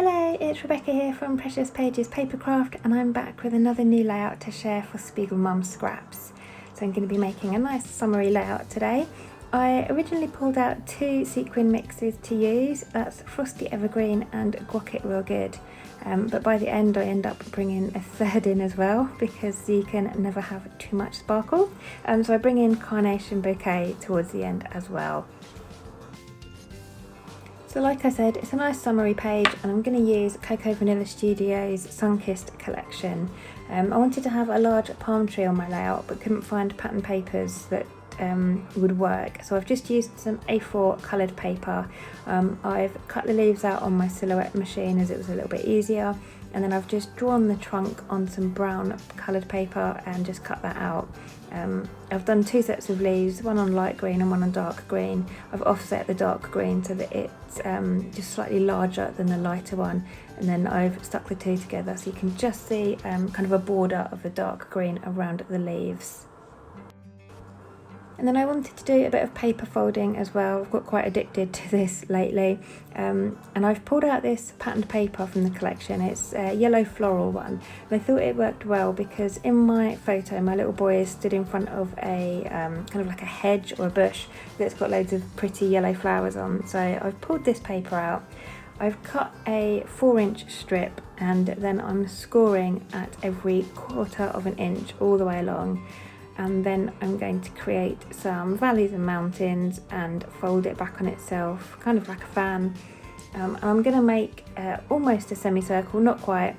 Hello, it's Rebecca here from Precious Pages Papercraft, and I'm back with another new layout to share for SpiegelMom Scraps. So I'm going to be making a nice summery layout today. I originally pulled out two sequin mixes to use, that's Frosty Evergreen and Guac Real Good. But by the end I end up bringing a third in as well, because you can never have too much sparkle. So I bring in Carnation Bokeh towards the end as well. So like I said, it's a nice summery page, and I'm going to use Cocoa Vanilla Studios Sunkissed collection. I wanted to have a large palm tree on my layout but couldn't find pattern papers that would work, so I've just used some A4 coloured paper. I've cut the leaves out on my silhouette machine as it was a little bit easier, and then I've just drawn the trunk on some brown coloured paper and just cut that out. I've done two sets of leaves, one on light green and one on dark green. I've offset the dark green so that it's just slightly larger than the lighter one, and then I've stuck the two together so you can just see kind of a border of the dark green around the leaves. And then I wanted to do a bit of paper folding as well. I've got quite addicted to this lately, and I've pulled out this patterned paper from the collection. It's a yellow floral one, and I thought it worked well because in my photo my little boy is stood in front of a kind of like a hedge or a bush that's got loads of pretty yellow flowers on. So I've pulled this paper out, I've cut a 4-inch strip, and then I'm scoring at every 1/4 of an inch all the way along. And then I'm going to create some valleys and mountains and fold it back on itself, kind of like a fan. And I'm going to make almost a semicircle, not quite,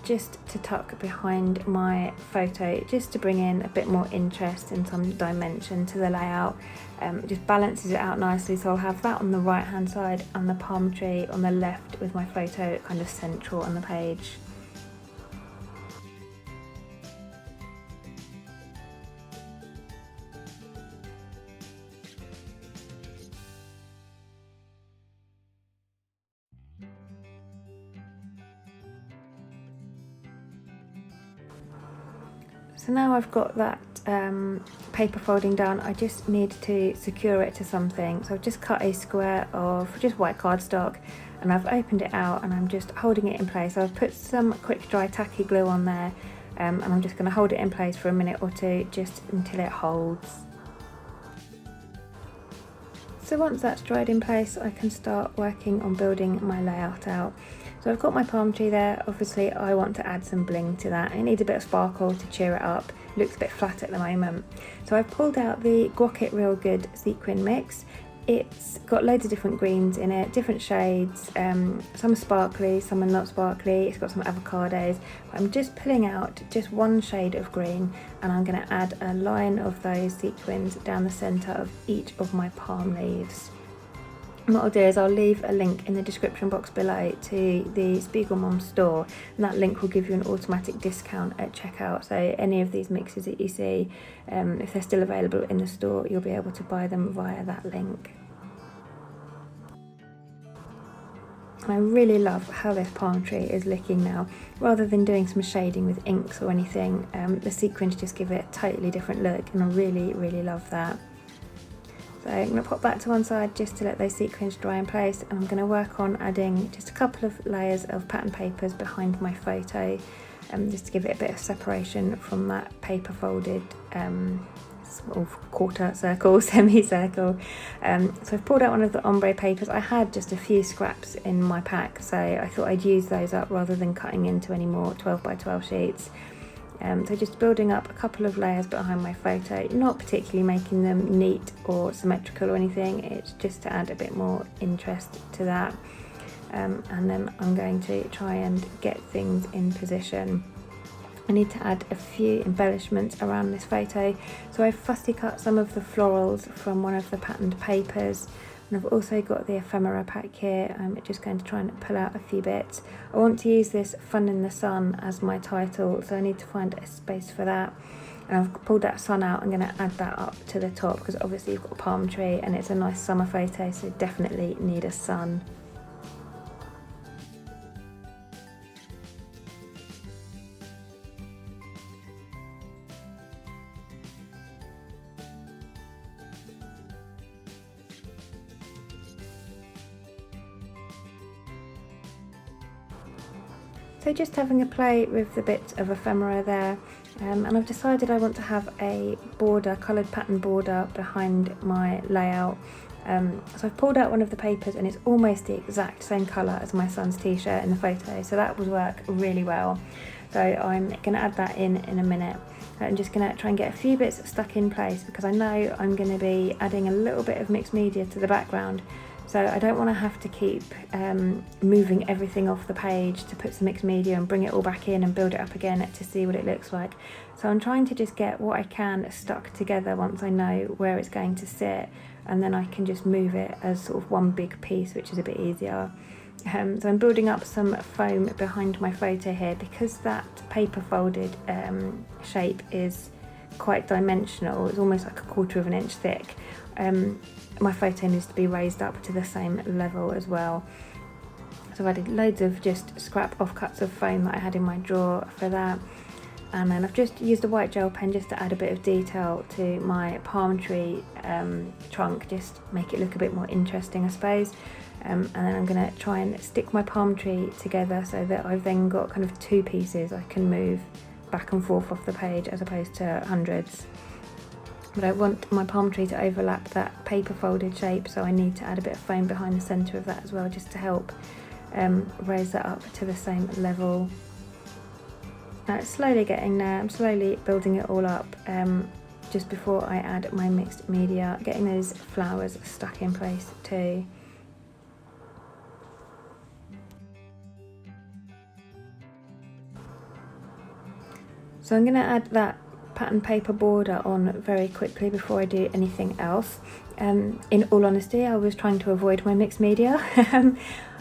just to tuck behind my photo, just to bring in a bit more interest and some dimension to the layout. It just balances it out nicely, so I'll have that on the right hand side and the palm tree on the left with my photo kind of central on the page. So now I've got that paper folding done, I just need to secure it to something. So I've just cut a square of just white cardstock, and I've opened it out and I'm just holding it in place. So I've put some quick dry tacky glue on there, and I'm just going to hold it in place for a minute or two just until it holds. So once that's dried in place, I can start working on building my layout out. So I've got my palm tree there. Obviously I want to add some bling to that. It needs a bit of sparkle to cheer it up. It looks a bit flat at the moment. So I've pulled out the Guac Real Good sequin mix. It's got loads of different greens in it, different shades. Some are sparkly, some are not sparkly. It's got some avocados. I'm just pulling out just one shade of green, and I'm going to add a line of those sequins down the centre of each of my palm leaves. And what I'll do is I'll leave a link in the description box below to the SpiegelMom store, and that link will give you an automatic discount at checkout. So any of these mixes that you see, if they're still available in the store, you'll be able to buy them via that link. And I really love how this palm tree is looking now. Rather than doing some shading with inks or anything, the sequins just give it a totally different look, and I really love that. So I'm going to pop that to one side just to let those sequins dry in place, and I'm going to work on adding just a couple of layers of pattern papers behind my photo, just to give it a bit of separation from that paper folded sort of quarter circle, semicircle. So I've pulled out one of the ombre papers. I had just a few scraps in my pack, so I thought I'd use those up rather than cutting into any more 12 by 12 sheets. So just building up a couple of layers behind my photo, not particularly making them neat or symmetrical or anything, it's just to add a bit more interest to that. And then I'm going to try and get things in position. I need to add a few embellishments around this photo, so I've fussy cut some of the florals from one of the patterned papers. And I've also got the ephemera pack here. I'm just going to try and pull out a few bits. I want to use this Fun in the Sun as my title, so I need to find a space for that. And I've pulled that sun out. I'm going to add that up to the top because obviously you've got a palm tree and it's a nice summer photo, so definitely need a sun. So just having a play with the bits of ephemera there, and I've decided I want to have a border, coloured pattern border behind my layout. So I've pulled out one of the papers and it's almost the exact same colour as my son's t-shirt in the photo, so that would work really well. So I'm going to add that in a minute. I'm just going to try and get a few bits stuck in place because I know I'm going to be adding a little bit of mixed media to the background. So I don't want to have to keep moving everything off the page to put some mixed media and bring it all back in and build it up again to see what it looks like. So I'm trying to just get what I can stuck together once I know where it's going to sit, and then I can just move it as sort of one big piece, which is a bit easier. So I'm building up some foam behind my photo here because that paper folded shape is quite dimensional. It's almost like 1/4 of an inch thick. My photo needs to be raised up to the same level as well. So I've added loads of just scrap offcuts of foam that I had in my drawer for that. And then I've just used a white gel pen just to add a bit of detail to my palm tree trunk, just make it look a bit more interesting, I suppose. And then I'm going to try and stick my palm tree together so that I've then got kind of 2 pieces I can move back and forth off the page as opposed to hundreds. But I want my palm tree to overlap that paper folded shape, so I need to add a bit of foam behind the centre of that as well, just to help raise that up to the same level. Now it's slowly getting there, I'm slowly building it all up just before I add my mixed media, getting those flowers stuck in place too. So I'm going to add that pattern paper border on very quickly before I do anything else. In all honesty, I was trying to avoid my mixed media.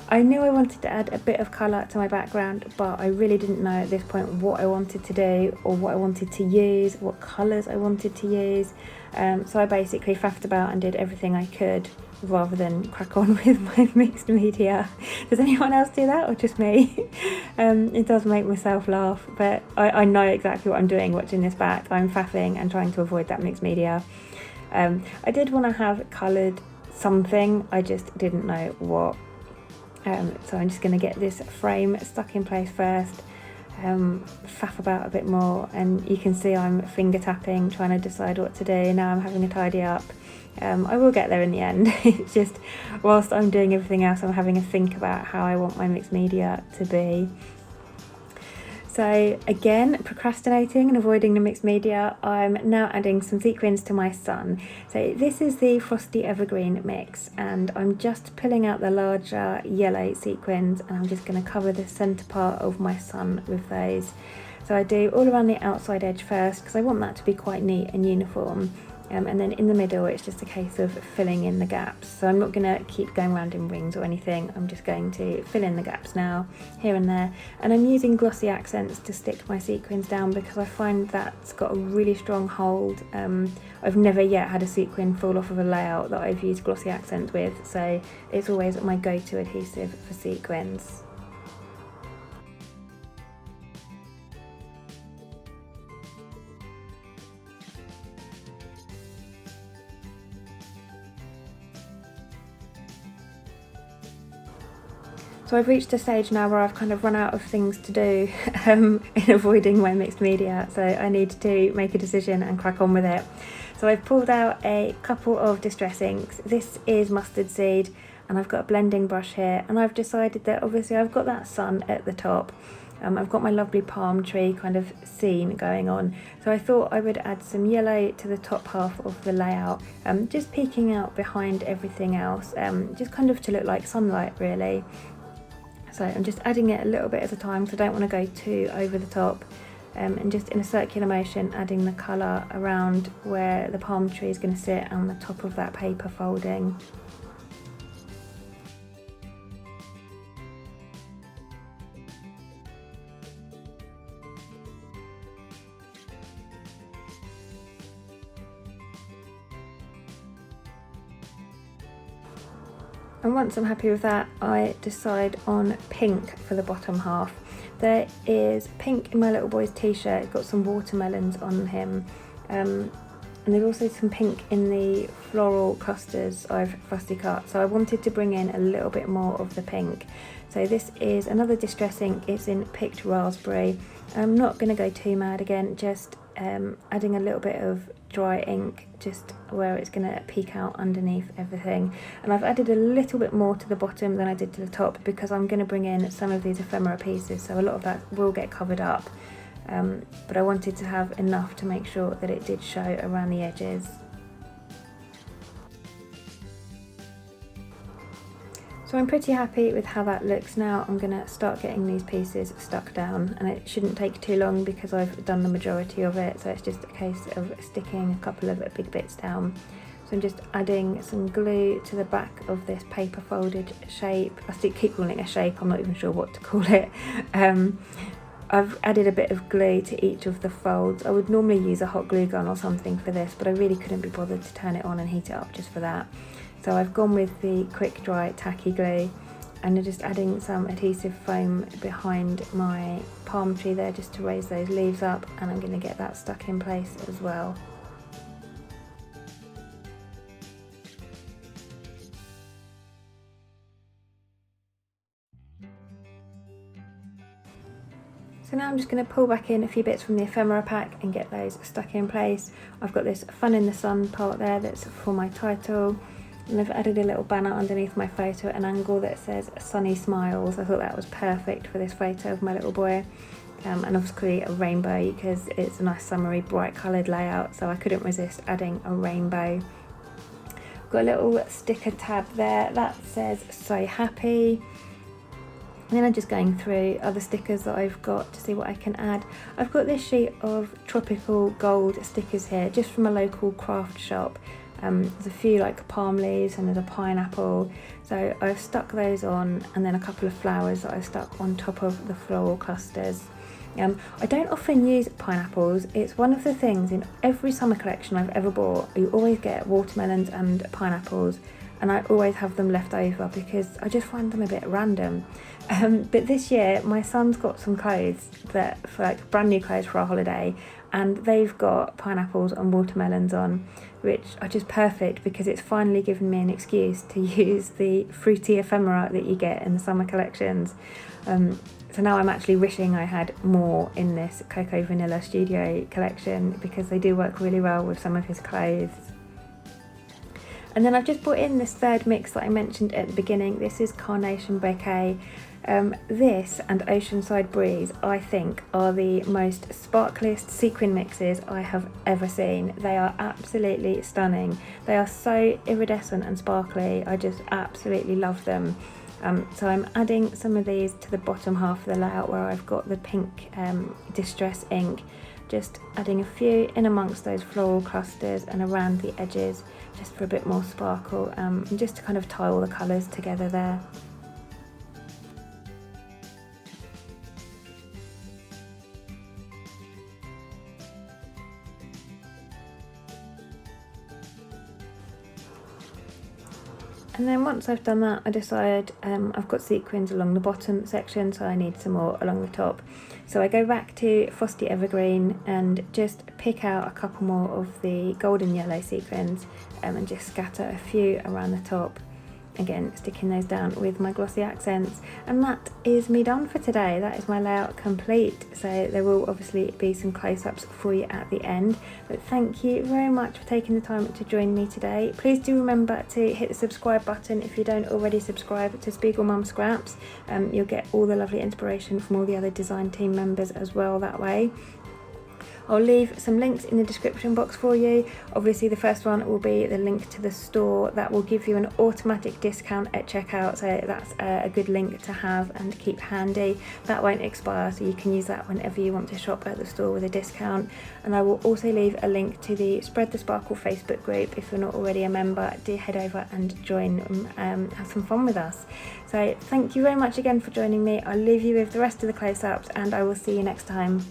I knew I wanted to add a bit of colour to my background, but I really didn't know at this point what I wanted to do or what I wanted to use, what colours I wanted to use. So I basically faffed about and did everything I could rather than crack on with my mixed media. Does anyone else do that or just me? It does make myself laugh, but I know exactly what I'm doing watching this back. I'm faffing and trying to avoid that mixed media. I did want to have coloured something, I just didn't know what. So I'm just going to get this frame stuck in place first, faff about a bit more, and you can see I'm finger tapping trying to decide what to do. Now I'm having a tidy up. I will get there in the end. It's just whilst I'm doing everything else, I'm having a think about how I want my mixed media to be. So again, procrastinating and avoiding the mixed media, I'm now adding some sequins to my sun. So this is the Frosty Evergreen mix, and I'm just pulling out the larger yellow sequins, and I'm just going to cover the centre part of my sun with those. So I do all around the outside edge first because I want that to be quite neat and uniform. And then in the middle it's just a case of filling in the gaps. So I'm not going to keep going around in rings or anything, I'm just going to fill in the gaps now, here and there. And I'm using glossy accents to stick my sequins down because I find that's got a really strong hold. I've never yet had a sequin fall off of a layout that I've used glossy accents with, so it's always my go-to adhesive for sequins. So I've reached a stage now where I've kind of run out of things to do in avoiding my mixed media, so I need to make a decision and crack on with it. So I've pulled out a couple of distress inks. This is mustard seed, and I've got a blending brush here, and I've decided that obviously I've got that sun at the top. I've got my lovely palm tree kind of scene going on, so I thought I would add some yellow to the top half of the layout, just peeking out behind everything else, just kind of to look like sunlight really. So I'm just adding it a little bit at a time, so I don't want to go too over the top, and just in a circular motion adding the colour around where the palm tree is going to sit on the top of that paper folding. And once I'm happy with that, I decide on pink for the bottom half. There is pink in my little boy's t-shirt, got some watermelons on him, and and there's also some pink in the floral clusters I've Frosty cut, so I wanted to bring in a little bit more of the pink. So this is another distress ink, it's in Picked Raspberry. I'm not going to go too mad again, just adding a little bit of dry ink just where it's going to peek out underneath everything. And I've added a little bit more to the bottom than I did to the top because I'm going to bring in some of these ephemera pieces, so a lot of that will get covered up. But I wanted to have enough to make sure that it did show around the edges. So I'm pretty happy with how that looks now. I'm going to start getting these pieces stuck down, and it shouldn't take too long because I've done the majority of it, so it's just a case of sticking a couple of big bits down. So I'm just adding some glue to the back of this paper folded shape. I still keep calling it a shape, I'm not even sure what to call it. I've added a bit of glue to each of the folds. I would normally use a hot glue gun or something for this, but I really couldn't be bothered to turn it on and heat it up just for that. So I've gone with the quick dry tacky glue, and I'm just adding some adhesive foam behind my palm tree there just to raise those leaves up, and I'm going to get that stuck in place as well. So now I'm just going to pull back in a few bits from the ephemera pack and get those stuck in place. I've got this Fun in the Sun part there that's for my title, and I've added a little banner underneath my photo at an angle that says Sunny Smiles. I thought that was perfect for this photo of my little boy. And obviously a rainbow because it's a nice summery bright coloured layout, so I couldn't resist adding a rainbow. I've got a little sticker tab there that says So Happy. And then I'm just going through other stickers that I've got to see what I can add. I've got this sheet of tropical gold stickers here, just from a local craft shop. There's a few like palm leaves and there's a pineapple. So I've stuck those on, and then a couple of flowers that I've stuck on top of the floral clusters. I don't often use pineapples. It's one of the things in every summer collection I've ever bought. You always get watermelons and pineapples, and I always have them left over because I just find them a bit random. But this year my son's got some clothes that for like brand new clothes for our holiday, and they've got pineapples and watermelons on, which are just perfect because it's finally given me an excuse to use the fruity ephemera that you get in the summer collections. So now I'm actually wishing I had more in this Cocoa Vanilla Studio collection because they do work really well with some of his clothes. And then I've just brought in this third mix that I mentioned at the beginning. This is Carnation Bokeh. This and Oceanside Breeze, I think, are the most sparkliest sequin mixes I have ever seen. They are absolutely stunning. They are so iridescent and sparkly. I just absolutely love them. So I'm adding some of these to the bottom half of the layout where I've got the pink distress ink. Just adding a few in amongst those floral clusters and around the edges, just for a bit more sparkle, and just to kind of tie all the colours together there. And then once I've done that, I decided I've got sequins along the bottom section, so I need some more along the top. So I go back to Frosty Evergreen and just pick out a couple more of the golden yellow sequins, and just scatter a few around the top. Again, sticking those down with my glossy accents. And that is me done for today. That is my layout complete. So there will obviously be some close-ups for you at the end. But thank you very much for taking the time to join me today. Please do remember to hit the subscribe button if you don't already subscribe to SpiegelMom Scraps. You'll get all the lovely inspiration from all the other design team members as well that way. I'll leave some links in the description box for you. Obviously the first one will be the link to the store that will give you an automatic discount at checkout, so that's a good link to have and keep handy. That won't expire, so you can use that whenever you want to shop at the store with a discount. And I will also leave a link to the Spread the Sparkle Facebook group. If you're not already a member, do head over and join, have some fun with us. So thank you very much again for joining me. I'll leave you with the rest of the close-ups and I will see you next time.